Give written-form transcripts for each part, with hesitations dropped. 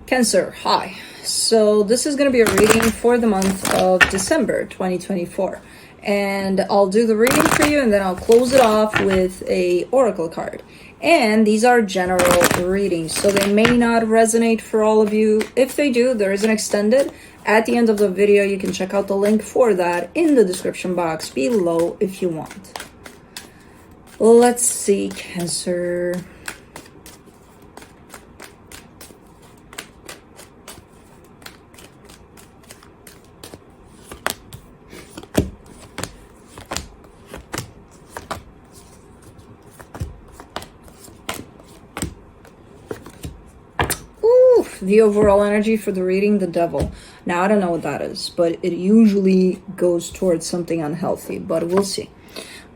Cancer, hi. So this is going to be a reading for the month of December 2024. And I'll do the reading for you and then I'll close it off with a oracle card. And these are general readings, so they may not resonate for all of you. If they do, there is an extended. At the end of the video, you can check out the link for that in the description box below if you want. Let's see, Cancer. The overall energy for the reading, the Devil. Now, I don't know what that is, but it usually goes towards something unhealthy, but we'll see.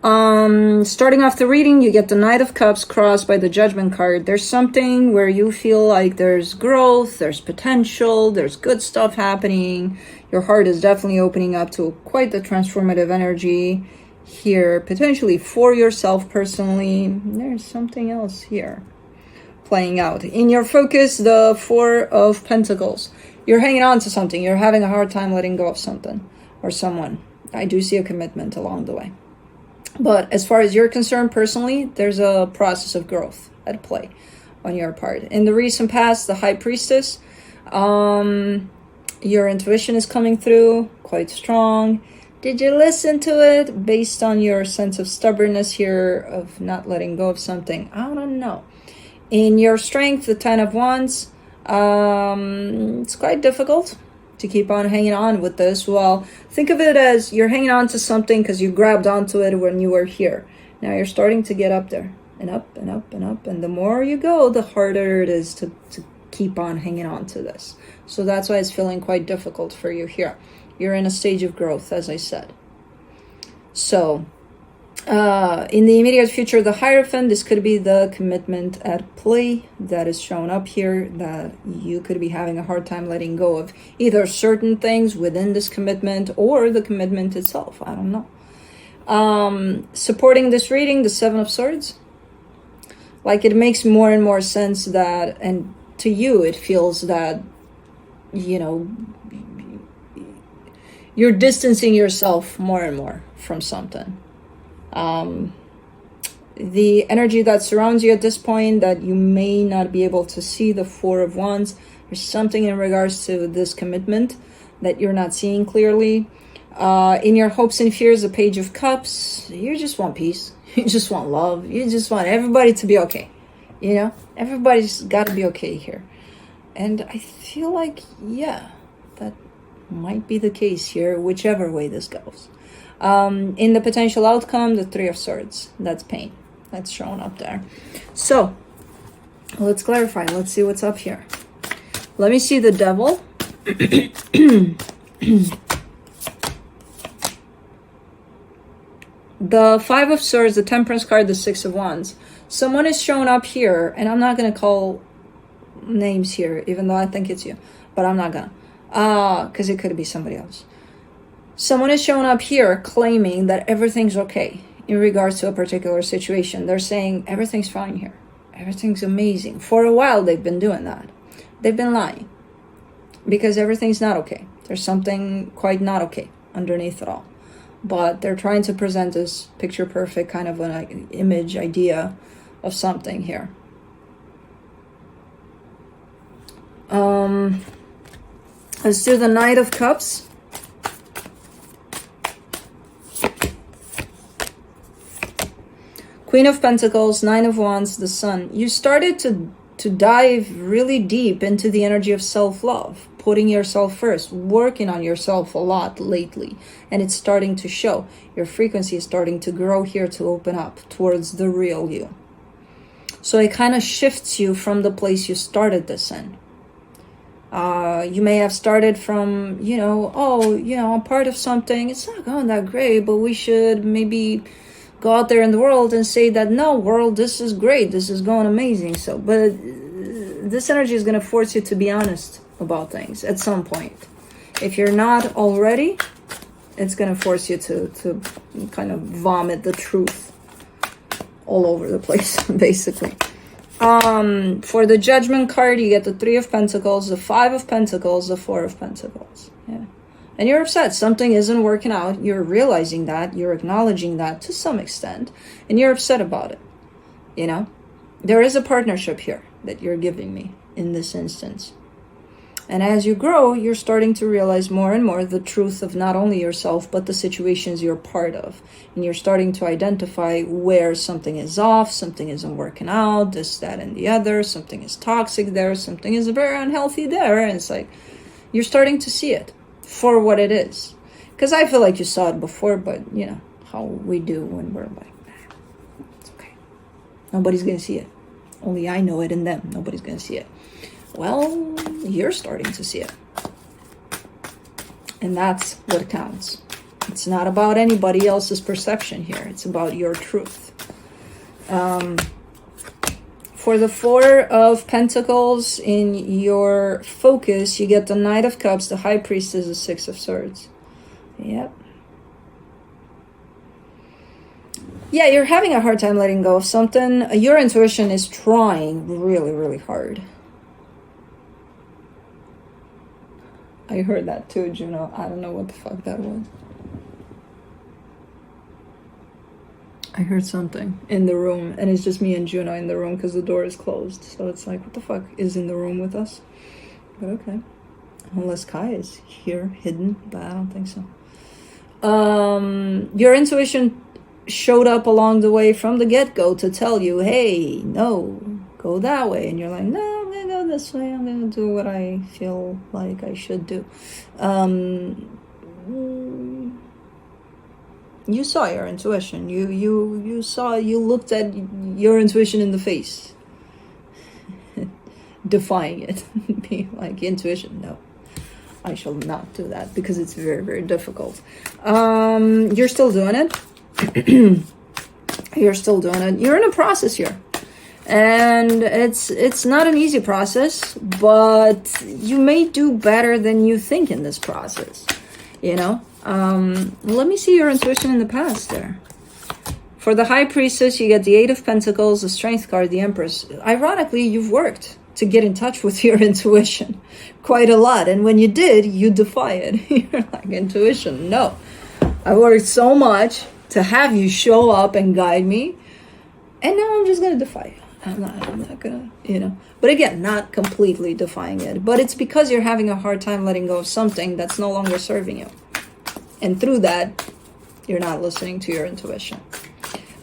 Starting off the reading, you get the Knight of Cups crossed by the Judgment card. There's something where you feel like there's growth, there's potential, there's good stuff happening. Your heart is definitely opening up to quite the transformative energy here, potentially for yourself personally. There's something else here playing out. In your focus, the Four of Pentacles. You're hanging on to something. You're having a hard time letting go of something or someone. I do see a commitment along the way. But as far as you're concerned personally, there's a process of growth at play on your part. In the recent past, the High Priestess, your intuition is coming through quite strong. Did you listen to it based on your sense of stubbornness here of not letting go of something? I don't know. In your strength, the Ten of Wands, it's quite difficult to keep on hanging on with this. Well, think of it as you're hanging on to something because you grabbed onto it when you were here. Now you're starting to get up there and up and up and up. And the more you go, the harder it is to keep on hanging on to this. So that's why it's feeling quite difficult for you here. You're in a stage of growth, as I said. So in the immediate future, the Hierophant, this could be the commitment at play that is shown up here, that you could be having a hard time letting go of either certain things within this commitment or the commitment itself. I don't know. Supporting this reading, the Seven of Swords. Like, it makes more and more sense that, and to you it feels that, you know, you're distancing yourself more and more from something. The energy that surrounds you at this point, that you may not be able to see, the Four of Wands. There's something in regards to this commitment that you're not seeing clearly. In your hopes and fears, the Page of Cups. You just want peace. You just want love. You just want everybody to be okay. You know, everybody's got to be okay here. And I feel like, yeah, that might be the case here, whichever way this goes. In the potential outcome, the Three of Swords. That's pain. That's shown up there. So, let's clarify. Let's see what's up here. Let me see the Devil. The Five of Swords, the Temperance card, the Six of Wands. Someone is shown up here, and I'm not going to call names here, even though I think it's you. But I'm not going to. Because it could be somebody else. Someone is showing up here claiming that everything's okay in regards to a particular situation. They're saying everything's fine here. Everything's amazing. For a while, they've been doing that. They've been lying because everything's not okay. There's something quite not okay underneath it all. But they're trying to present this picture perfect kind of an image idea of something here. Let's do the Knight of Cups. Queen of Pentacles, Nine of Wands, the Sun. You started to dive really deep into the energy of self-love, putting yourself first, working on yourself a lot lately, and it's starting to show. Your frequency is starting to grow here, to open up towards the real you. So it kind of shifts you from the place you started this in. You may have started from, you know, oh, you know, I'm part of something. It's not going that great, but we should maybe go out there in the world and say that, no, world, this is great. This is going amazing. So, but this energy is going to force you to be honest about things at some point. If you're not already, it's going to force you to kind of vomit the truth all over the place, basically. For the Judgment card, you get the Three of Pentacles, the Five of Pentacles, the Four of Pentacles. Yeah. And you're upset. Something isn't working out. You're realizing that. You're acknowledging that to some extent. And you're upset about it. You know? There is a partnership here that you're giving me in this instance. And as you grow, you're starting to realize more and more the truth of not only yourself, but the situations you're part of. And you're starting to identify where something is off, something isn't working out, this, that, and the other, something is toxic there, something is very unhealthy there. And it's like, you're starting to see it for what it is. Because I feel like you saw it before, but you know, how we do when we're like, it's okay. Nobody's going to see it. Only I know it and them. Nobody's going to see it. Well, you're starting to see it. And that's what counts. It's not about anybody else's perception here. It's about your truth. For the Four of Pentacles, in your focus, you get the Knight of Cups, the High Priestess, the Six of Swords. Yep. Yeah, you're having a hard time letting go of something. Your intuition is trying really, really hard. I heard that too, Juno. I don't know what the fuck that was. I heard something in the room, and it's just me and Juno in the room because the door is closed. So it's like, what the fuck is in the room with us? But okay. Unless Kai is here, hidden, but I don't think so. Your intuition showed up along the way from the get-go to tell you, hey, no, go that way. And you're like, no, I'm gonna go this way. I'm gonna do what I feel like I should do. You saw your intuition. You saw, you looked at your intuition in the face. Defying it. Be like, intuition, no. I shall not do that because it's very, very difficult. You're still doing it. You're still doing it. You're in a process here. And it's not an easy process, but you may do better than you think in this process. You know? Let me see your intuition in the past there. For the High Priestess, you get the Eight of Pentacles, the Strength card, the Empress. Ironically, you've worked to get in touch with your intuition quite a lot. And when you did, you defy it. You're like, intuition, no. I worked so much to have you show up and guide me. And now I'm just going to defy you. I'm not going to, you know. But again, not completely defying it. But it's because you're having a hard time letting go of something that's no longer serving you. And through that, you're not listening to your intuition.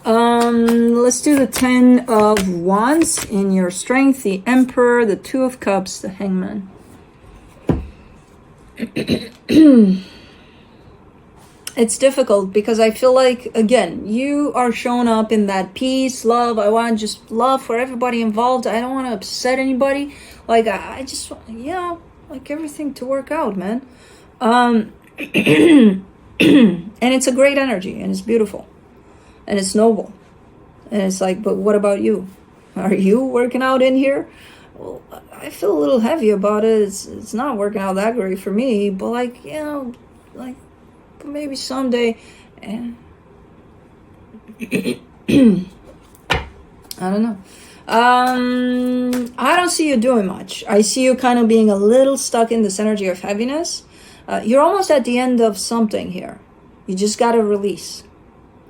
Let's do the Ten of Wands in your Strength, the Emperor, the Two of Cups, the Hangman. It's difficult because I feel like, again, you are showing up in that peace, love. I want just love for everybody involved. I don't want to upset anybody. Like, I just, you know, like everything to work out, man. And it's a great energy, and it's beautiful, and it's noble, and it's like, but what about you? Are you working out in here? Well, I feel a little heavy about it. It's not working out that great for me, but like, you know, like, but maybe someday. And I don't know. I don't see you doing much. I see you kind of being a little stuck in this energy of heaviness. You're almost at the end of something here. You just got to release.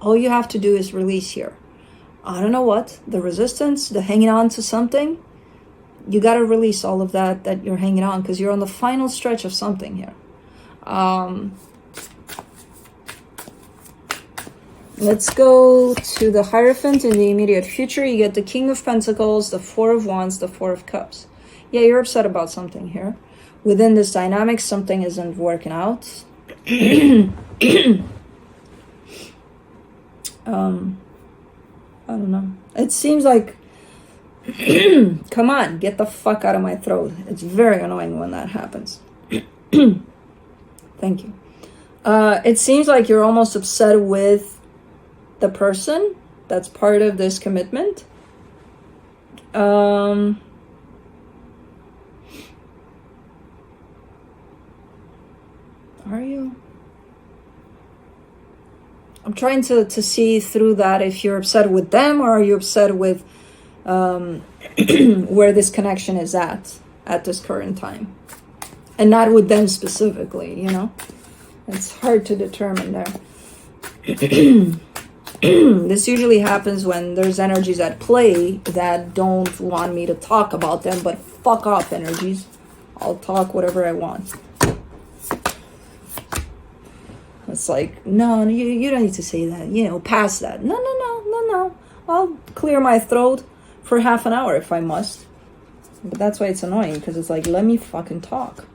All you have to do is release here. I don't know what. The resistance, the hanging on to something. You got to release all of that you're hanging on, because you're on the final stretch of something here. Let's go to the Hierophant in the immediate future. You get the King of Pentacles, the Four of Wands, the Four of Cups. Yeah, you're upset about something here. Within this dynamic, something isn't working out. I don't know. It seems like, come on, get the fuck out of my throat. It's very annoying when that happens. Thank you. It seems like you're almost upset with the person that's part of this commitment. Are you? I'm trying to see through that if you're upset with them, or are you upset with where this connection is at this current time. And not with them specifically, you know? It's hard to determine there. This usually happens when there's energies at play that don't want me to talk about them, but fuck off energies. I'll talk whatever I want. It's like, no, you don't need to say that, you know, pass that. No. I'll clear my throat for half an hour if I must. But that's why it's annoying, because it's like, let me fucking talk.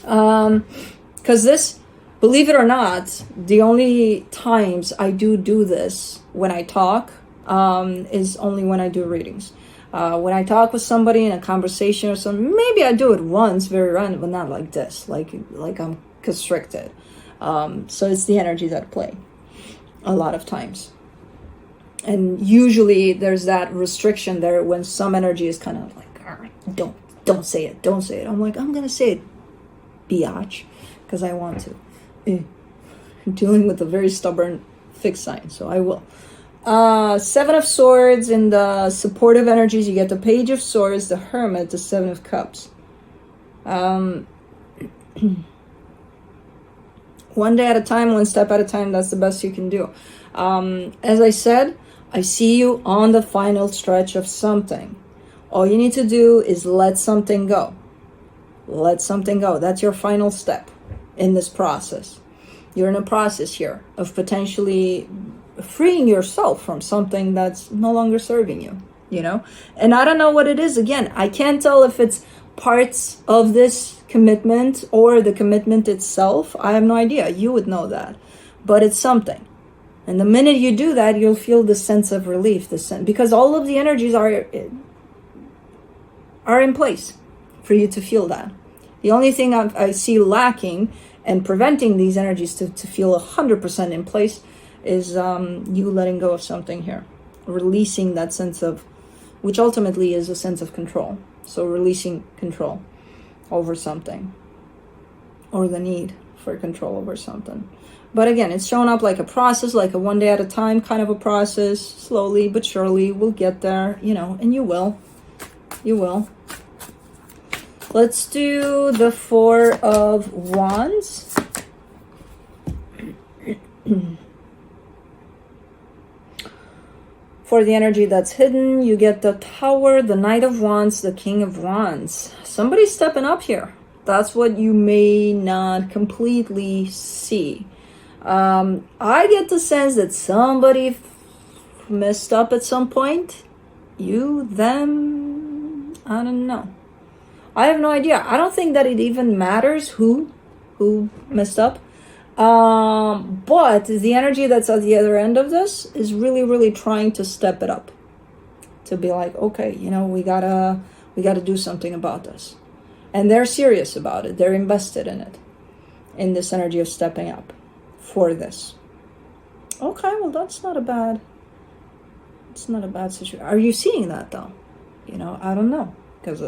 Because this, believe it or not, the only times I do this when I talk is only when I do readings. When I talk with somebody in a conversation or something, maybe I do it once, very random, but not like this, like I'm constricted. So it's the energies at play a lot of times. And usually there's that restriction there when some energy is kind of like, don't say it. I'm like, I'm going to say it, biatch, because I want to. I'm dealing with a very stubborn fixed sign, so I will. 7 of Swords in the supportive energies, you get the Page of Swords, the Hermit, the 7 of Cups. One day at a time, one step at a time, that's the best you can do. As I said, I see you on the final stretch of something. All you need to do is let something go. Let something go. That's your final step in this process. You're in a process here of potentially freeing yourself from something that's no longer serving you, you know? And I don't know what it is. Again, I can't tell if it's parts of this commitment or the commitment itself. I have no idea. You would know that. But it's something. And the minute you do that, you'll feel the sense of relief, because all of the energies are in place for you to feel that. The only thing I see lacking and preventing these energies to feel 100% in place is you letting go of something here. Releasing that sense of, which ultimately is a sense of control. So releasing control over something. Or the need for control over something. But again, it's showing up like a process, like a one day at a time kind of a process. Slowly but surely we'll get there, you know, and you will. You will. Let's do the 4 of Wands. For the energy that's hidden, you get the Tower, the Knight of Wands, the King of Wands. Somebody's stepping up here. That's what you may not completely see. I get the sense that somebody messed up at some point. You, them, I don't know. I have no idea. I don't think that it even matters who messed up. But the energy that's at the other end of this is really, really trying to step it up. To be like, okay, you know, we gotta do something about this. And they're serious about it. They're invested in it. In this energy of stepping up for this. Okay, well it's not a bad situation. Are you seeing that though? You know, I don't know. Because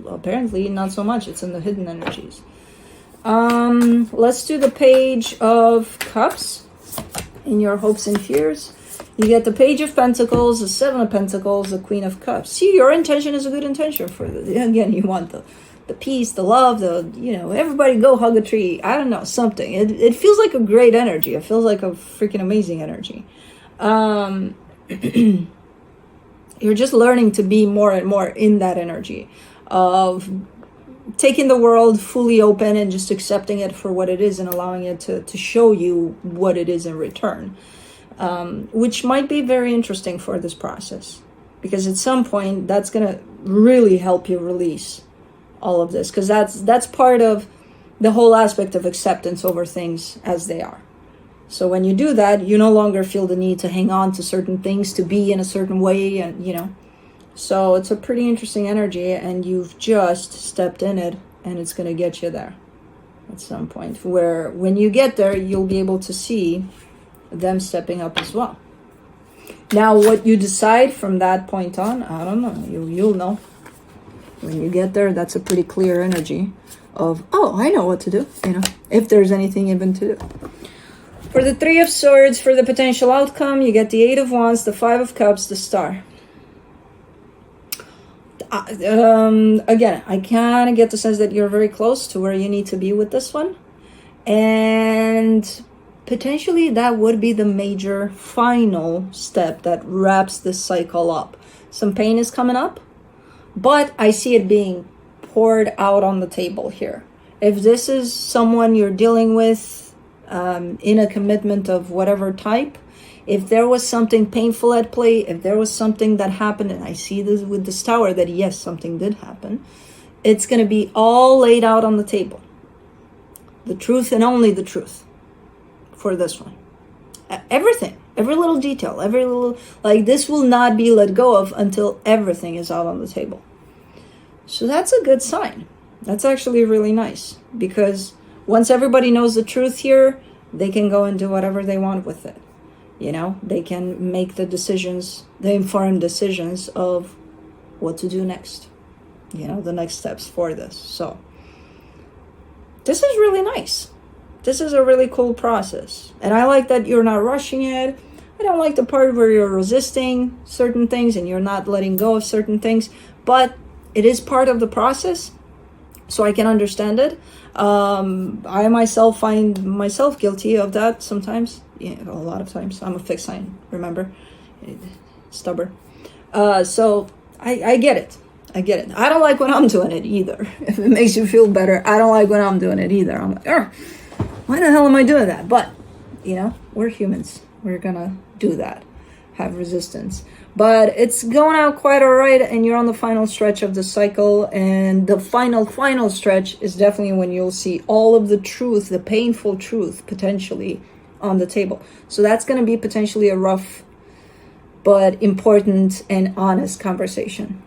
apparently not so much. It's in the hidden energies. Let's do the Page of Cups in your hopes and fears. You get the Page of Pentacles, the 7 of Pentacles, the Queen of Cups. See, your intention is a good intention for again, you want the peace, the love, you know, everybody go hug a tree. I don't know, something. It feels like a great energy. It feels like a freaking amazing energy. You're just learning to be more and more in that energy of taking the world fully open and just accepting it for what it is and allowing it to show you what it is in return. Which might be very interesting for this process. Because at some point, that's going to really help you release all of this. Because that's part of the whole aspect of acceptance over things as they are. So when you do that, you no longer feel the need to hang on to certain things, to be in a certain way, and you know. So it's a pretty interesting energy, and you've just stepped in it, and it's going to get you there at some point. Where when you get there, you'll be able to see them stepping up as well. Now, what you decide from that point on, I don't know. You'll know. When you get there, that's a pretty clear energy of, oh, I know what to do, you know, if there's anything even to do. For the 3 of Swords, for the potential outcome, you get the 8 of Wands, the 5 of Cups, the Star. Again, I kind of get the sense that you're very close to where you need to be with this one. And potentially that would be the major final step that wraps this cycle up. Some pain is coming up, but I see it being poured out on the table here. If this is someone you're dealing with in a commitment of whatever type, if there was something painful at play, if there was something that happened, and I see this with this tower that yes, something did happen, it's going to be all laid out on the table. The truth and only the truth for this one. Everything, every little detail, every little, like this will not be let go of until everything is out on the table. So that's a good sign. That's actually really nice, because once everybody knows the truth here, they can go and do whatever they want with it. You know, they can make the decisions, the informed decisions of what to do next. You know, the next steps for this. So this is really nice. This is a really cool process. And I like that you're not rushing it. I don't like the part where you're resisting certain things and you're not letting go of certain things. But it is part of the process, so I can understand it. I myself find myself guilty of that sometimes. Yeah, a lot of times. I'm a fixed sign, remember? Stubborn. So I get it. I get it. I don't like when I'm doing it either. If it makes you feel better, I don't like when I'm doing it either. I'm like, why the hell am I doing that? But, you know, we're humans. We're gonna do that. Have resistance. But it's going out quite all right, and you're on the final stretch of the cycle. And the final stretch is definitely when you'll see all of the truth, the painful truth, potentially, on the table. So that's going to be potentially a rough but important and honest conversation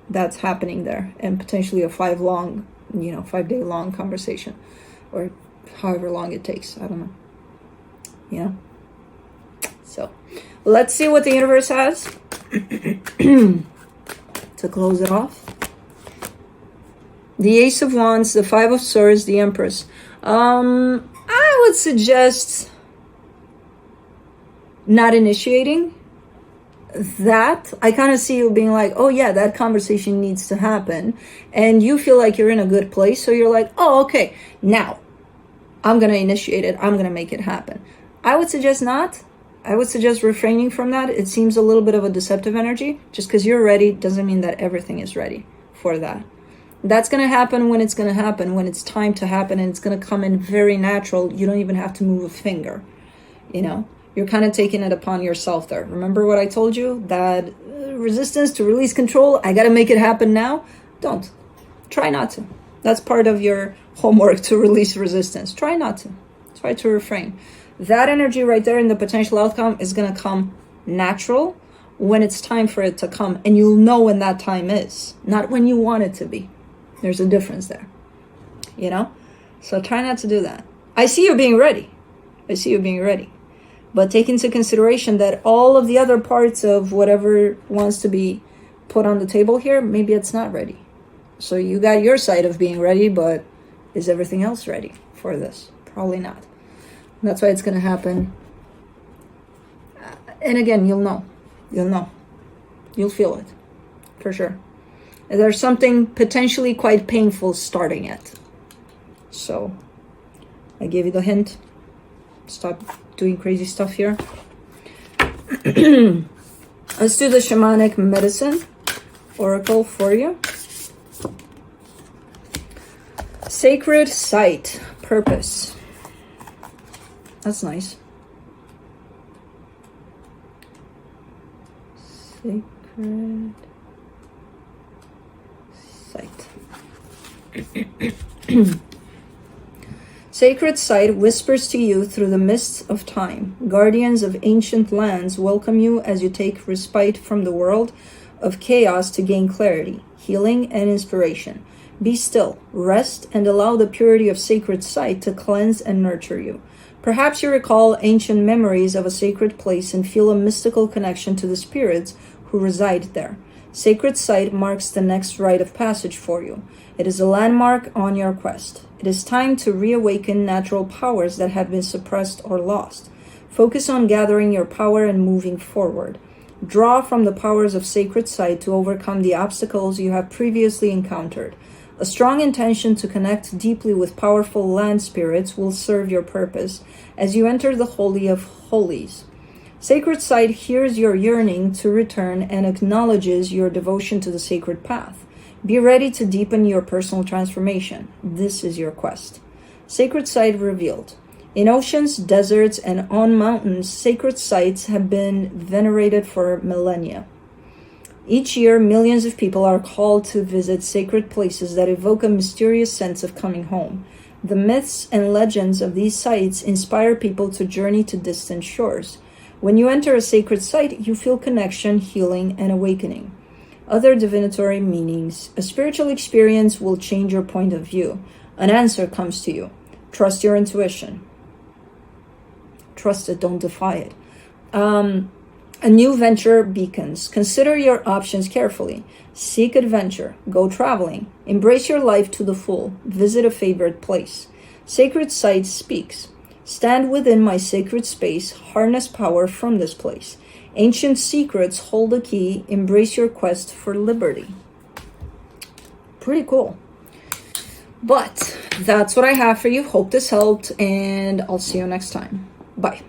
that's happening there, and potentially a 5-day long conversation, or however long it takes. I don't know. Yeah. So let's see what the universe has to close it off. The Ace of Wands, the Five of Swords, the Empress. I would suggest not initiating that. I kind of see you being like, oh yeah, that conversation needs to happen, and you feel like you're in a good place, so you're like, oh okay, now I'm gonna initiate it, I'm gonna make it happen. I would suggest not. I would suggest refraining from that. It seems a little bit of a deceptive energy. Just because you're ready doesn't mean that everything is ready for that. That's going to happen when it's going to happen, when it's time to happen, and it's going to come in very natural. You don't even have to move a finger. You know, you're kind of taking it upon yourself there. Remember what I told you? That resistance to release control, I got to make it happen now. Don't. Try not to. That's part of your homework, to release resistance. Try not to. Try to refrain. That energy right there in the potential outcome is going to come natural when it's time for it to come. And you'll know when that time is, not when you want it to be. There's a difference there, you know? So try not to do that. I see you being ready. I see you being ready. But take into consideration that all of the other parts of whatever wants to be put on the table here, maybe it's not ready. So you got your side of being ready, but is everything else ready for this? Probably not. That's why it's going to happen. And again, you'll know. You'll know. You'll feel it. For sure. There's something potentially quite painful starting it. So, I gave you the hint. Stop doing crazy stuff here. Let's do the Shamanic Medicine Oracle for you. Sacred Site. Purpose. That's nice. Sacred Site. Sacred Site whispers to you through the mists of time. Guardians of ancient lands welcome you as you take respite from the world of chaos to gain clarity, healing, and inspiration. Be still, rest, and allow the purity of Sacred Site to cleanse and nurture you. Perhaps you recall ancient memories of a sacred place and feel a mystical connection to the spirits who reside there. Sacred Site marks the next rite of passage for you. It is a landmark on your quest. It is time to reawaken natural powers that have been suppressed or lost. Focus on gathering your power and moving forward. Draw from the powers of sacred site to overcome the obstacles you have previously encountered. A strong intention to connect deeply with powerful land spirits will serve your purpose as you enter the Holy of Holies. Sacred site hears your yearning to return and acknowledges your devotion to the sacred path. Be ready to deepen your personal transformation. This is your quest. Sacred site revealed. In oceans, deserts, and on mountains, sacred sites have been venerated for millennia. Each year, millions of people are called to visit sacred places that evoke a mysterious sense of coming home. The myths and legends of these sites inspire people to journey to distant shores. When you enter a sacred site, you feel connection, healing, and awakening. Other divinatory meanings. A spiritual experience will change your point of view. An answer comes to you. Trust your intuition. Trust it, don't defy it. A new venture beacons. Consider your options carefully. Seek adventure. Go traveling. Embrace your life to the full. Visit a favorite place. Sacred site speaks. Stand within my sacred space. Harness power from this place. Ancient secrets hold the key. Embrace your quest for liberty. Pretty cool. But that's what I have for you. Hope this helped, and I'll see you next time. Bye.